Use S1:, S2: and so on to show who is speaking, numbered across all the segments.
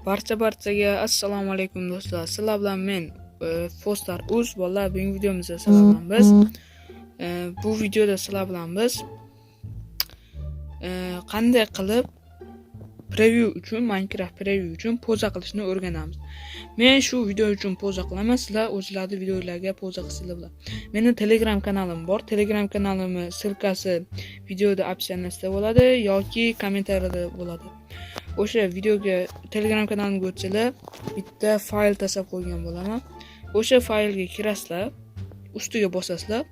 S1: Barchaga assalomu alaykum do'stlar. Sizlar bilan men Foster Uz bolalar bugungi videomizda sizlar bilan biz bu videoda sizlar bilan biz qanday qilib preview uchun Minecraft preview uchun poza qilishni o'rganamiz. Men shu video uchun poza qilaman, sizlar o'zlaringiz videolarga poza qilsanglar bo'ladi. Mening Telegram kanalim bor. Telegram kanalimning silkasi videoda opsiyasida bo'ladi yoki kommentariyada bo'ladi. O'sha videoga Telegram kanalimga o'tsanglar, bitta fayl tashlab qo'ygan bo'laman. O'sha faylga kirasizlar, ustiga bosasizlar,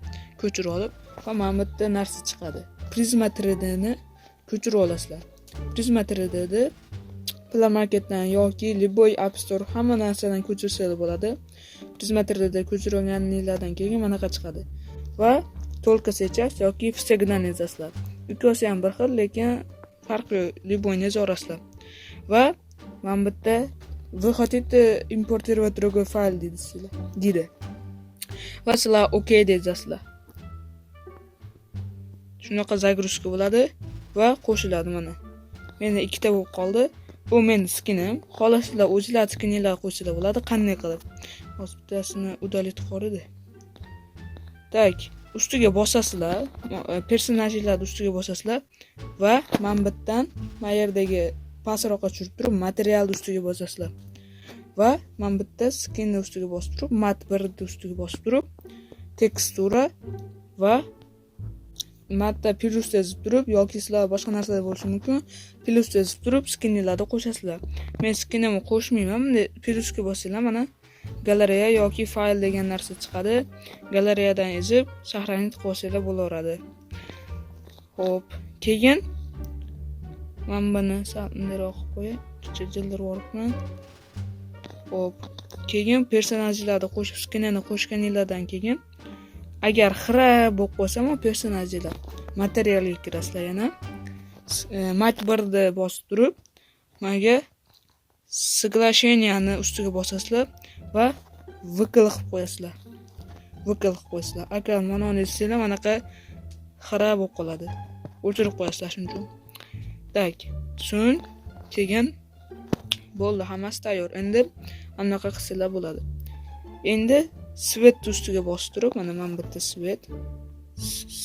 S1: ko'chirib olib, va mana bu yerda narsa chiqadi. Prisma 3D ni ko'chirib olasizlar. Prisma 3D ni Play Marketdan yoki Liboy App Store hamma narsadan ko'chirsanglar bo'ladi. Prisma 3D ko'chirganinglardan keyin mana bunaqa chiqadi. Va только сейчас yoki всегда yozasizlar. Ikkosi ham bir xil, lekin farqi Liboyni yozasizlar. Va mana bu yerda вы хотите импортировать другой файл deydi. Va sizlar OK deyapsizlar. Shunaqa загрузка bo'ladi va qo'shiladi mana. Menda ikkita bo'lib qoldi. Bu mening skinim. Xohlasizlar o'zingizlar skininglar qo'shinglar bo'ladi. Qanday qilib? Hozir bittasini udalib qo'ydi. Tak, ustiga bosasizlar, personajlarni ustiga bosasizlar va mana bu yerdan mana yerdagi pastroqqa tushirib turib materialni ustiga bosasizlar. Va mana bu yerda skinni ustiga bosib turib, mat 1 ni ustiga bosib turib, tekstura va matda plus yozib turib yoki sizlar boshqa narsalar bo'lishi mumkin. Plus yozib turib skinlarni qo'shasizlar. Men skinimni qo'shmayman. Bunday plusga bosinglar mana galereya yoki fayl degan narsa chiqadi. Galereyadan ezib sahranit qilsanglar bo'laveradi. Xo'p, keyin men buni salmoqroq qo'yay. Jildirib olibman. Xo'p, keyin personajlarni qo'shib skinini qo'shganinglardan keyin agar xira bo'lib qolsa, o personajlar materialga kirasizlar yana. Mat 1 ni bosib turib, menga соглашениеni ustiga bosasizlar va vkl qilib qo'yasizlar. Vkl qilib qo'yasizlar. Agar mana uni desanglar, manaqa xira bo'lib qoladi. O'chirib qo'yasizlar shuning uchun. Tak, so'ng keyin bo'ldi, hammasi tayyor. Endi anaqa qilsanglar bo'ladi. Endi svet ustiga bosib turib, mana bu yerda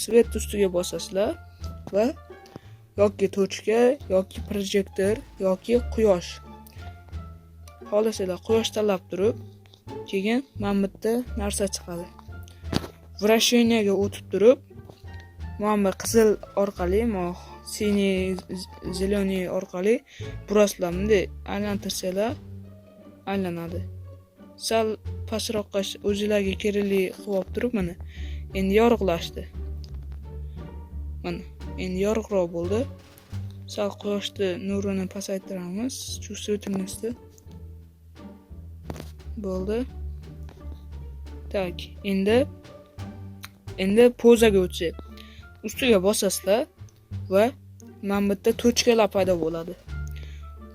S1: svet ustiga bosasizlar va yoki tochka, yoki projektor, yoki quyosh. Xohlasanglar quyosh tanlab turib, keyin mana bu yerda narsa chiqadi. Vrasheniyaga o'tib turib, mana bu qizil orqali, siniy, zeleniy orqali burasizlar. Bunday aylantirsanglar aylanadi. Sal pastroqqa o'zingizlarga kerakli qilib turib, mana endi yorug'lashdi. Mana endi yorug'roq bo'ldi. Sal quyoshni nurini pasaytiramiz. Чувствительности bo'ldi. Tak, endi pozaga o'tsak. Ustiga bosasizlar va mana bu yerda tochkalar paydo bo'ladi.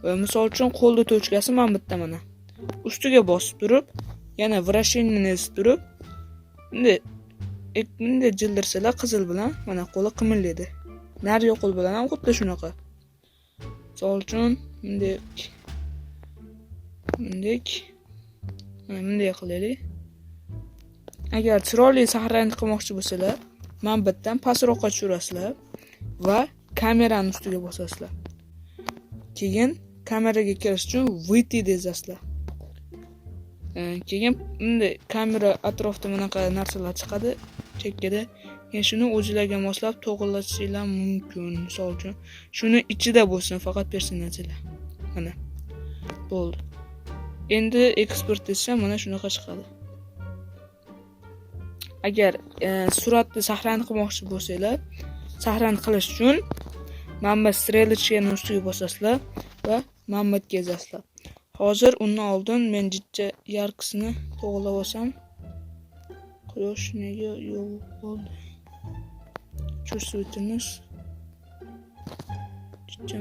S1: Va misol uchun qo'lda tochkasi mana bu yerda mana. Ustiga bosib turib, yana vrasheniyani ezib turib, bunday jildirsalar qizil bilan mana qo'li qimirlaydi. Naryo qo'l bilan ham xuddi shunaqa. Misol uchun bunday qilaylik. Agar chiroyli sahranit qilmoqchi bo'lsalar, mana bu yerdan pastroqqa tushirasizlar va kamerani ustiga bosasizlar. Keyin kameraga kirish uchun выйти deyasizlar. Keyin bunday kamera atrofida bunaqa narsalar chiqadi chekkada. Keyin shuni o'zingizlarga moslab to'g'rilashingiz mumkin. Misol uchun shuni ichida bo'lsin faqat personajlar. Mana bo'ldi. Endi eksport etsam mana shunaqa chiqadi. Agar suratni sahranit qilmoqchi bo'lsanglar, sahranit qilish uchun mana bu strelочкаning ustiga bosasizlar va mana bu yerga yozasizlar. Hozir undan oldin men jidcha yarqisini to'g'rilab olsam. Quyosh nega yo'q bo'ldi? Чувствительность. Jidcha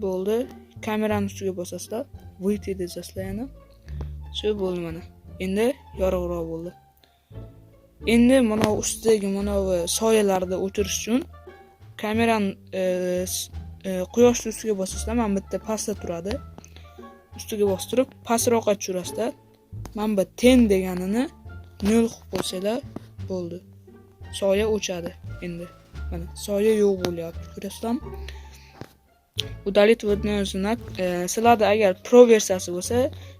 S1: bo'ldi. Kamerani ustiga bosasizlar, выйти deyasizlar yana. Shu bo'ldi mana. Endi yorug'roq bo'ldi. Endi mana ustidagi mana bu soyalarni o'chirish uchun kamerani quyoshni ustiga bosasizlar, mana bu yerda pastda turadi. Ustiga bostirib, pastroqqa tushirasizlar. Mana bu ten deganini 0 qilib qo'ysanglar bo'ldi. Soya o'chadi endi. Mana soya yo'q bo'lyapti. Ko'rasizlarmi? Удалить водный знак. Sizlarda agar Pro versiyasi bo'lsa,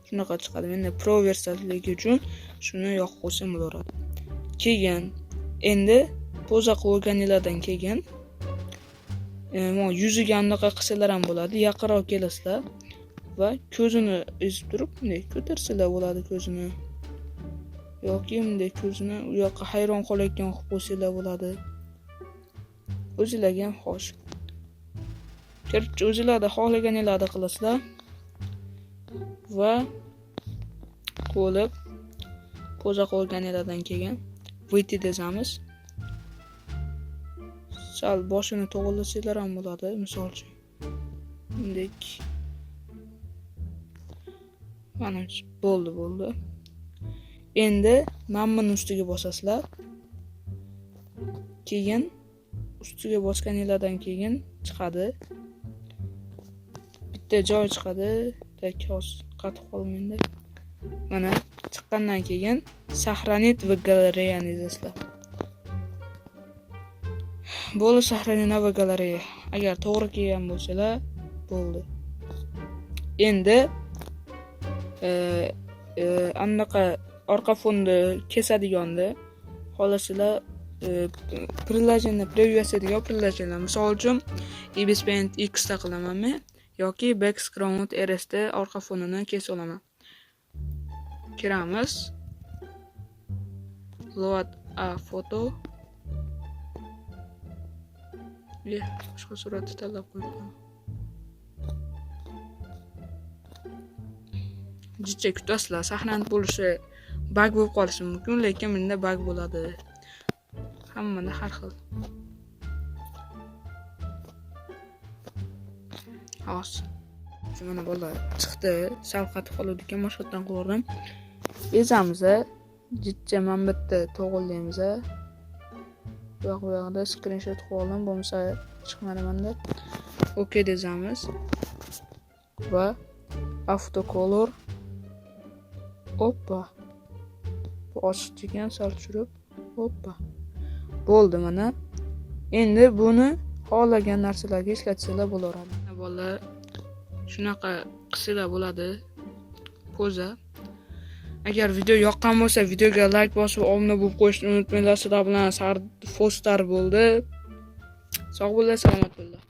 S1: shunaqa chiqadi. Menda Pro versiyaligi uchun shuni yoqib qo'ysam bo'laveradi. Keyin endi poza qilganinglardan keyin yuziga anaqa qilsalar ham bo'ladi. Yaqinroq kelasizlar va ko'zini ezib turib, bunday ko'tarsizlar bo'ladi ko'zini. Yoki bunday ko'zini u yoqqa hayron qolayotgan qilib qo'ysanglar bo'ladi. O'zingizlarga ham xo'sh. O'zingizlarda xohlaganinglarni qilasizlar va qo'lib poza qilganinglardan keyin выйти dezamiz. Sal boshini to'g'rilasanglar ham bo'ladi, misol uchun. Bunday mana bo'ldi. Endi mammun ustiga bosasizlar. Keyin ustiga bosganinglardan keyin chiqadi. Bitta joy chiqadi, takos qatib qolmaydi. Mana chiqqandan keyin сохранить в galereyani yozasizlar. Bo'ldi, сохранить в galereya. Agar to'g'ri kelgan bo'lsalar, bo'ldi. Endi anaqa orqa fonni kesadiganda xohlasizlar приложение previewasiga приложение. Misol uchun Ibis Paint X ta qilaman men yoki Background RS da orqa fonini kesib olaman. Kiramiz. Load a photo. Boshqa suratni tanlab qo'yibman. Jicha kutasizlar, sahlanib bo'lishi bug bo'lib qolishi mumkin, lekin menda bug bo'ladi. Hammada har xil. Xo'sh. Mana bola chiqdi, sal qatib qoluvdikan boshqatdan qildim. Bezamiz, jicha mana bu yerda to'g'rilaymiz. Bu yoqda screenshot qilib bo'lmasa chiqmadi menda. OK dezamiz. Va autocolor. Hoppa. Bu ochiq ekan, sal tushirib. Hoppa. Bo'ldi mana. Endi buni xohlagan narsalarga ishlatsanglar bo'laveradi. Bolalar shunaqa qilsalar bo'ladi. Poza. Agar video yoqqan bo'lsa, videoga like bosib, obuna bo'lib qo'yishni unutmanglar. Sizlar bilan Fostar bo'ldi. Sog' bo'linglar, salomat bo'linglar.